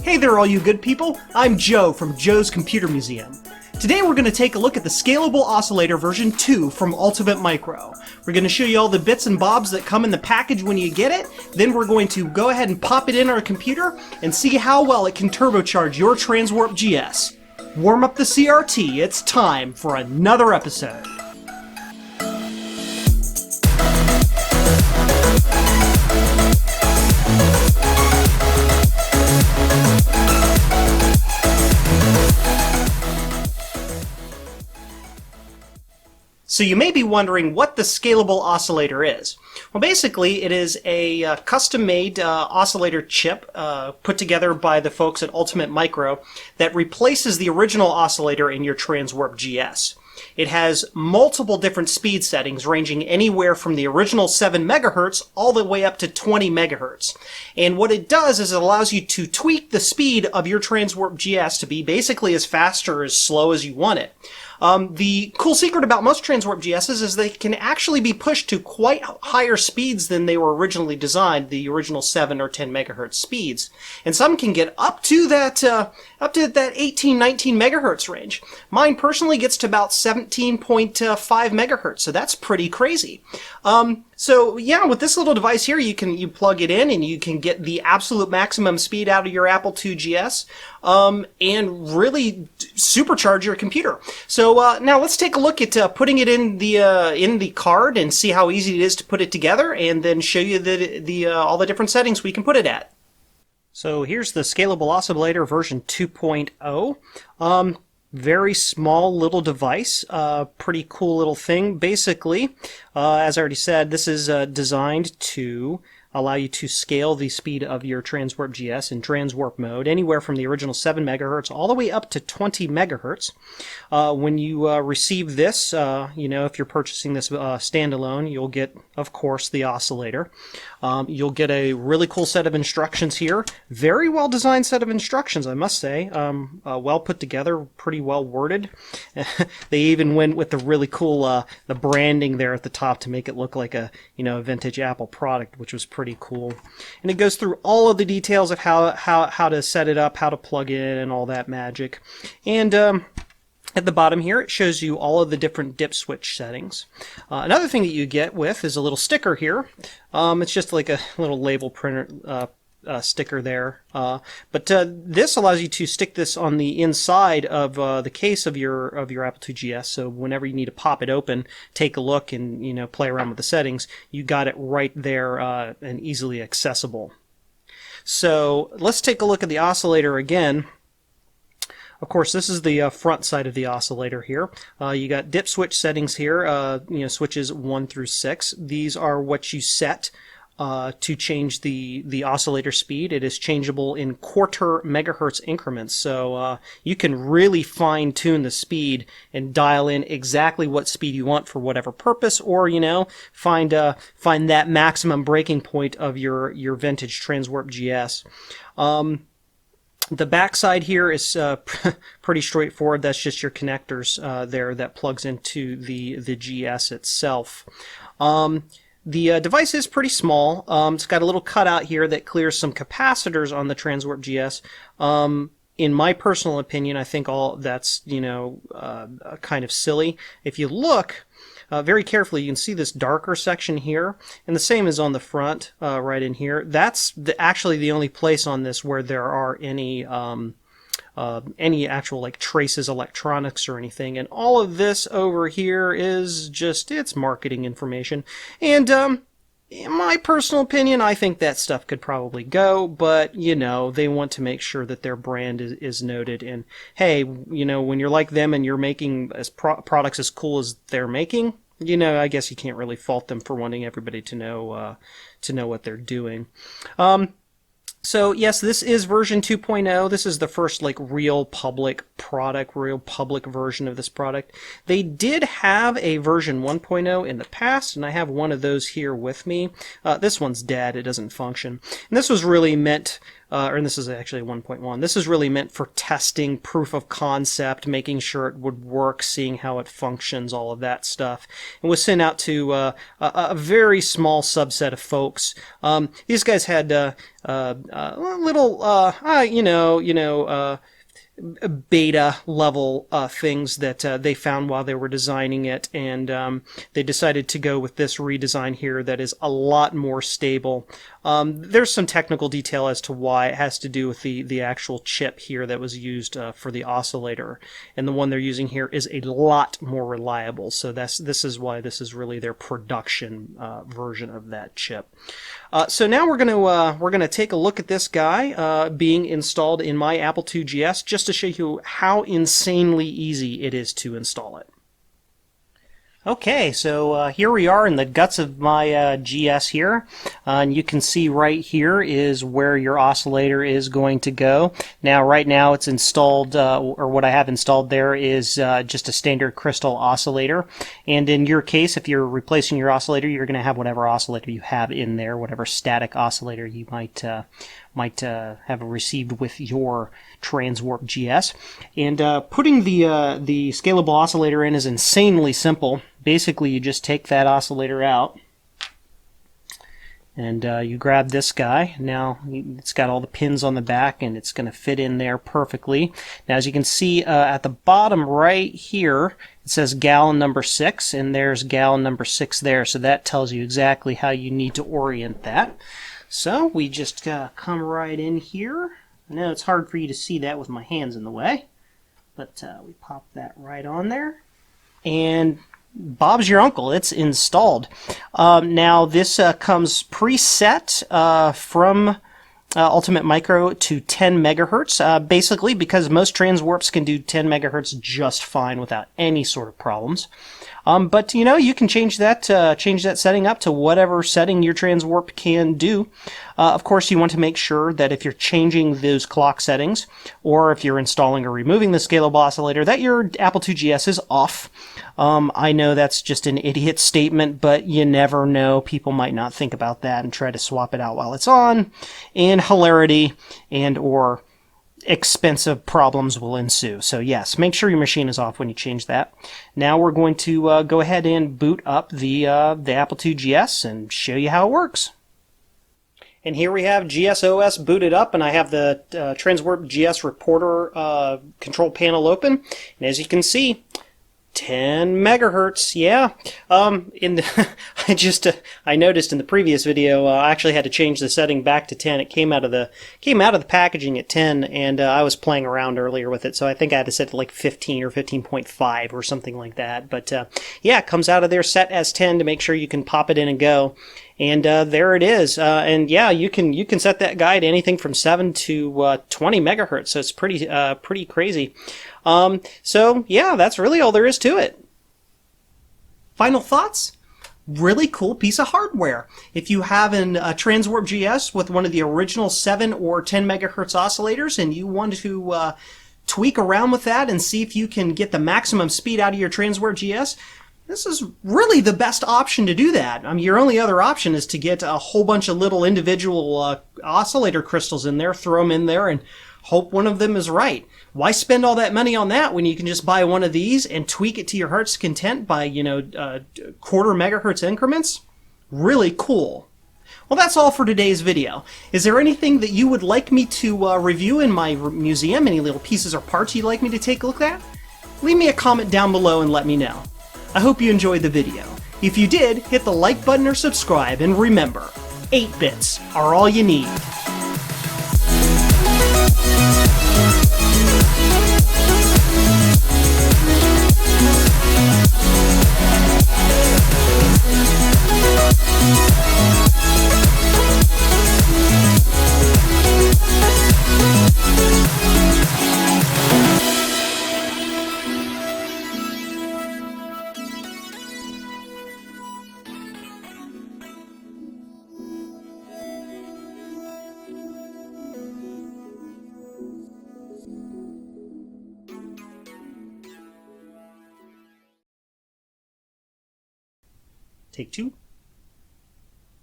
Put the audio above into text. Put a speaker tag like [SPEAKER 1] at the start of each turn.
[SPEAKER 1] Hey there all you good people, I'm Joe from Joe's Computer Museum. Today we're going to take a look at the Scalable Oscillator version 2 from UltimateMicro. We're going to show you all the bits and bobs that come in the package when you get it, then we're going to go ahead and pop it in our computer and see how well it can turbocharge your TransWarp GS. Warm up the CRT, it's time for another episode. So you may be wondering what the Scalable Oscillator is. Well, basically it is a custom-made oscillator chip put together by the folks at UltimateMicro that replaces the original oscillator in your TransWarp GS. It has multiple different speed settings ranging anywhere from the original 7 MHz all the way up to 20 MHz. And what it does is it allows you to tweak the speed of your TransWarp GS to be basically as fast or as slow as you want it. The cool secret about most TransWarp GSs is they can actually be pushed to quite higher speeds than they were originally designed, the original 7 or 10 MHz speeds. And some can get up to that 18, 19 MHz range. Mine personally gets to about 17.5 MHz, so that's pretty crazy. So yeah, with this little device here, you plug it in and you can get the absolute maximum speed out of your Apple II GS and really supercharge your computer. So now let's take a look at putting it in the card and see how easy it is to put it together, and then show you all the different settings we can put it at. So here's the Scalable Oscillator version 2.0. Very small little device, pretty cool little thing. Basically, as I already said, this is designed to allow you to scale the speed of your TransWarp GS in TransWarp mode anywhere from the original 7 MHz all the way up to 20 MHz. When you receive this, if you're purchasing this standalone, you'll get, of course, the oscillator. You'll get a really cool set of instructions here. Very well designed set of instructions, I must say. Well put together, pretty well worded. They even went with the really cool the branding there at the top to make it look like a vintage Apple product, which was pretty cool. And it goes through all of the details of how to set it up, how to plug in, and all that magic. And at the bottom here, it shows you all of the different dip switch settings. Another thing that you get with is a little sticker here. It's just like a little label printer sticker there. But this allows you to stick this on the inside of the case of your Apple II GS. So whenever you need to pop it open, take a look, and play around with the settings, you got it right there and easily accessible. So let's take a look at the oscillator again. Of course, this is the front side of the oscillator here. You got dip switch settings here, switches 1 through 6. These are what you set to change the oscillator speed. It is changeable in quarter megahertz increments, so you can really fine-tune the speed and dial in exactly what speed you want for whatever purpose, or find that maximum breaking point of your vintage TransWarp GS. The back side here is pretty straightforward. That's just your connectors there that plugs into the GS itself. The device is pretty small. It's got a little cutout here that clears some capacitors on the TransWarp GS. In my personal opinion, I think all that's kind of silly. If you look very carefully, you can see this darker section here, and the same is on the front, right in here. That's actually the only place on this where there are any actual traces electronics or anything, and all of this over here is just it's marketing information. And in my personal opinion, I think that stuff could probably go, but they want to make sure that their brand is noted. And hey, when you're like them and you're making products as cool as they're making, I guess you can't really fault them for wanting everybody to know what they're doing. So yes, this is version 2.0. This is the first real public product, real public version of this product. They did have a version 1.0 in the past, and I have one of those here with me. This one's dead. It doesn't function. And this was really meant and this is actually 1.1. This is really meant for testing, proof of concept, making sure it would work, seeing how it functions, all of that stuff. And was sent out to a very small subset of folks. These guys had little, beta level things that they found while they were designing it, and they decided to go with this redesign here that is a lot more stable. There's some technical detail as to why. It has to do with the actual chip here that was used for the oscillator, and the one they're using here is a lot more reliable. So this is why this is really their production version of that chip. So now we're gonna take a look at this guy being installed in my Apple II GS, just to show you how insanely easy it is to install it. Okay, so here we are in the guts of my GS here, and you can see right here is where your oscillator is going to go. Now, right now it's installed, or what I have installed there is just a standard crystal oscillator, and in your case, if you're replacing your oscillator, you're going to have whatever oscillator you have in there, whatever static oscillator you might have received with your TransWarp GS. And putting the scalable oscillator in is insanely simple. Basically, you just take that oscillator out, and you grab this guy. Now, it's got all the pins on the back, and it's going to fit in there perfectly. Now, as you can see at the bottom right here, it says gallon number 6, and there's gallon number 6 there. So that tells you exactly how you need to orient that. So we just come right in here. I know it's hard for you to see that with my hands in the way, but we pop that right on there, and Bob's your uncle. It's installed. Now this comes preset from UltimateMicro to 10 megahertz, basically because most TransWarps can do 10 megahertz just fine without any sort of problems. But you know, you can change that setting up to whatever setting your TransWarp can do. Of course, you want to make sure that if you're changing those clock settings, or if you're installing or removing the scalable oscillator, that your Apple II GS is off. I know that's just an idiot statement, but you never know. People might not think about that and try to swap it out while it's on, and hilarity and or expensive problems will ensue. So yes, make sure your machine is off when you change that. Now we're going to go ahead and boot up the Apple II GS and show you how it works. And here we have GSOS booted up, and I have the TransWarp GS reporter control panel open, and as you can see, 10 megahertz, yeah. I noticed in the previous video, I actually had to change the setting back to 10. It came out of the packaging at 10, and I was playing around earlier with it, so I think I had to set it like 15 or 15.5 or something like that. But yeah, it comes out of there set as 10 to make sure you can pop it in and go. And there it is. And yeah, you can set that guy to anything from 7 to 20 megahertz. So it's pretty crazy. So yeah, that's really all there is to it. Final thoughts? Really cool piece of hardware. If you have a TransWarp GS with one of the original 7 or 10 megahertz oscillators, and you want to tweak around with that and see if you can get the maximum speed out of your TransWarp GS, this is really the best option to do that. I mean, your only other option is to get a whole bunch of little individual oscillator crystals in there, throw them in there, and hope one of them is right. Why spend all that money on that when you can just buy one of these and tweak it to your heart's content by, quarter megahertz increments? Really cool. Well, that's all for today's video. Is there anything that you would like me to review in my museum? Any little pieces or parts you'd like me to take a look at? Leave me a comment down below and let me know. I hope you enjoyed the video. If you did, hit the like button or subscribe, and remember, 8 bits are all you need. Take 2.